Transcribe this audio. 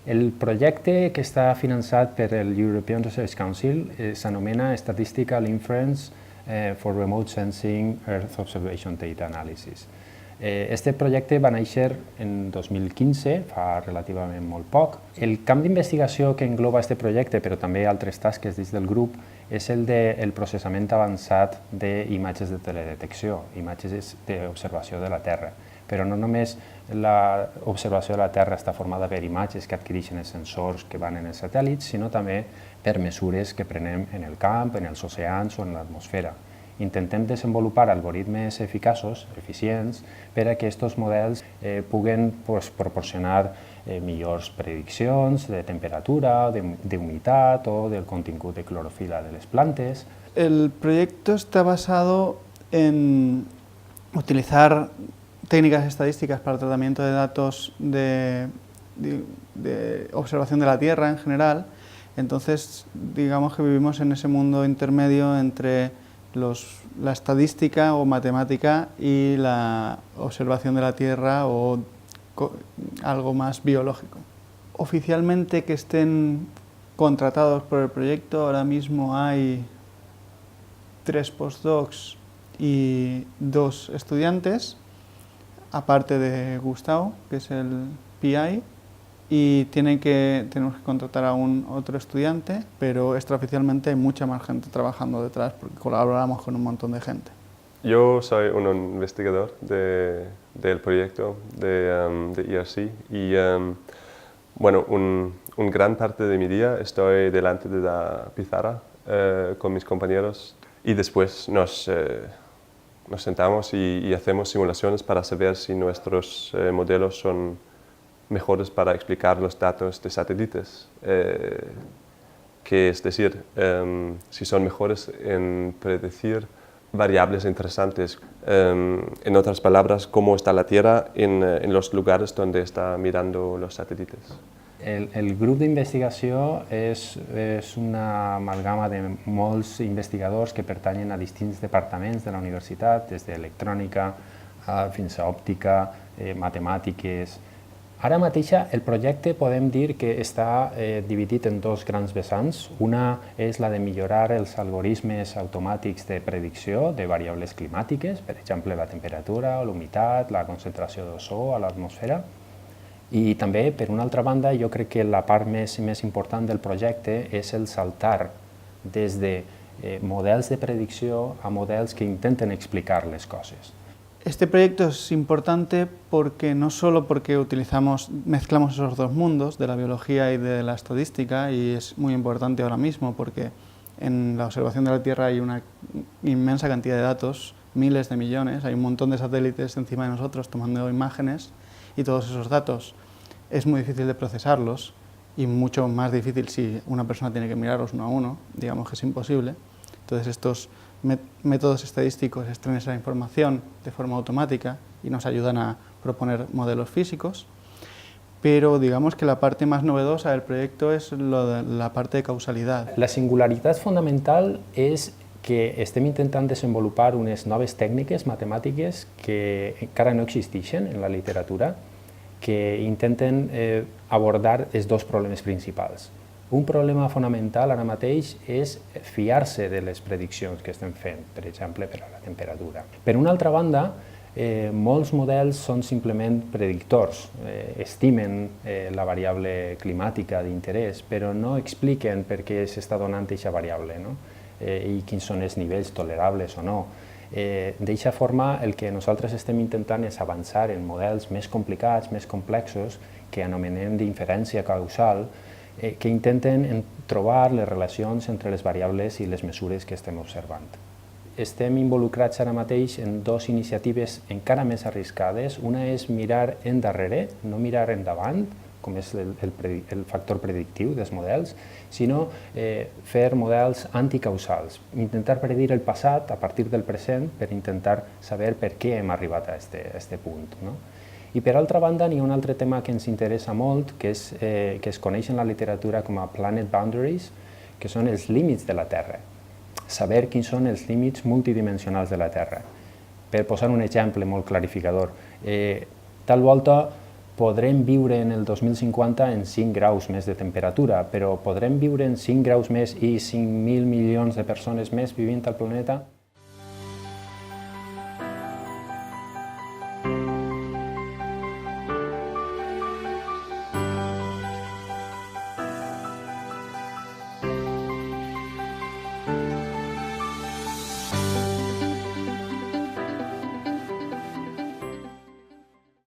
El projecte que està finançat per el European Research Council s'anomena Statistical Inference for Remote Sensing Earth Observation Data Analysis. Este projecte va néixer en 2015, fa relativament molt poc. El camp d'investigació que engloba aquest projecte, però també altres tasques dins del grup, és el del processament avançat d'imatges de teledetecció, imatges d'observació de la Terra. Però no només l'observació de la Terra està formada per imatges que adquireixen els sensors que van en els satèl·lits, sinó també per mesures que prenem en el camp, en els oceans o en l'atmosfera. Intentem desenvolupar algoritmes eficaços, eficients, per a que aquests models puguen proporcionar millors prediccions de temperatura, d'humitat o del contingut de clorofila de les plantes. El proyecto está basado en utilizar técnicas estadísticas para el tratamiento de datos de observación de la Tierra en general. Entonces, digamos que vivimos en ese mundo intermedio entre la estadística o matemática y la observación de la Tierra o algo más biológico. Oficialmente que estén contratados por el proyecto, ahora mismo hay 3 postdocs y 2 estudiantes, aparte de Gustavo, que es el PI, y tenemos que contratar a otro estudiante, pero extraoficialmente hay mucha más gente trabajando detrás porque colaboramos con un montón de gente. Yo soy un investigador del proyecto de ERC y bueno, un gran parte de mi día estoy delante de la pizarra con mis compañeros y después nos sentamos y hacemos simulaciones para saber si nuestros modelos son mejores para explicar los datos de satélites, que es decir, si son mejores en predecir variables interesantes. En otras palabras, cómo está la Tierra en los lugares donde está mirando los satélites. El grup d'investigació és una amalgama de molts investigadors que pertanyen a distints departaments de la universitat, des d'electrònica fins a òptica, matemàtiques. Ara mateix el projecte podem dir que està dividit en 2 grans vessants. Una és la de millorar els algoritmes automàtics de predicció de variables climàtiques, per exemple la temperatura, l'humitat, la concentració d'ozó a l'atmosfera. I també, per una altra banda, jo crec que la part més important del projecte és el saltar des de models de predicció a models que intenten explicar les coses. Este proyecto es importante porque no solo porque mezclamos esos 2 mundos, de la biología y de la estadística, y es muy importante ahora mismo porque en la observación de la Tierra hay una inmensa cantidad de datos, miles de millones, hay un montón de satélites encima de nosotros tomando imágenes y todos esos datos es muy difícil de procesarlos y mucho más difícil si una persona tiene que mirarlos uno a uno, digamos que es imposible. Entonces estos métodos estadísticos extraen esa información de forma automática y nos ayudan a proponer modelos físicos, pero digamos que la parte más novedosa del proyecto es la parte de causalidad. La singularitat fonamental és que estem intentant desenvolupar unes noves tècniques matemàtiques que encara no existeixen en la literatura, que intenten abordar els 2 problemes principals. Un problema fonamental ara mateix és fiar-se de les prediccions que estem fent, per exemple, per a la temperatura. Per una altra banda, molts models són simplement predictors, estimen la variable climàtica d'interès, però no expliquen per què s'està donant aquesta variable i quins són els nivells tolerables o no. D'eixa forma, el que nosaltres estem intentant és avançar en models més complicats, més complexos, que anomenem d'inferència causal, que intenten trobar les relacions entre les variables i les mesures que estem observant. Estem involucrats ara mateix en 2 iniciatives encara més arriscades. Una és mirar endarrere, no mirar endavant, com és el factor predictiu dels models, sinó fer models anticausals, intentar predir el passat a partir del present per intentar saber per què hem arribat a aquest punt. I per altra banda, n'hi ha un altre tema que ens interessa molt, que es coneix en la literatura com a planet boundaries, que són els límits de la Terra, saber quins són els límits multidimensionals de la Terra. Per posar un exemple molt clarificador, tal volta podrem viure en el 2050 en 5 graus més de temperatura, però podrem viure en 5 graus més i 5.000 milions de persones més vivint al planeta?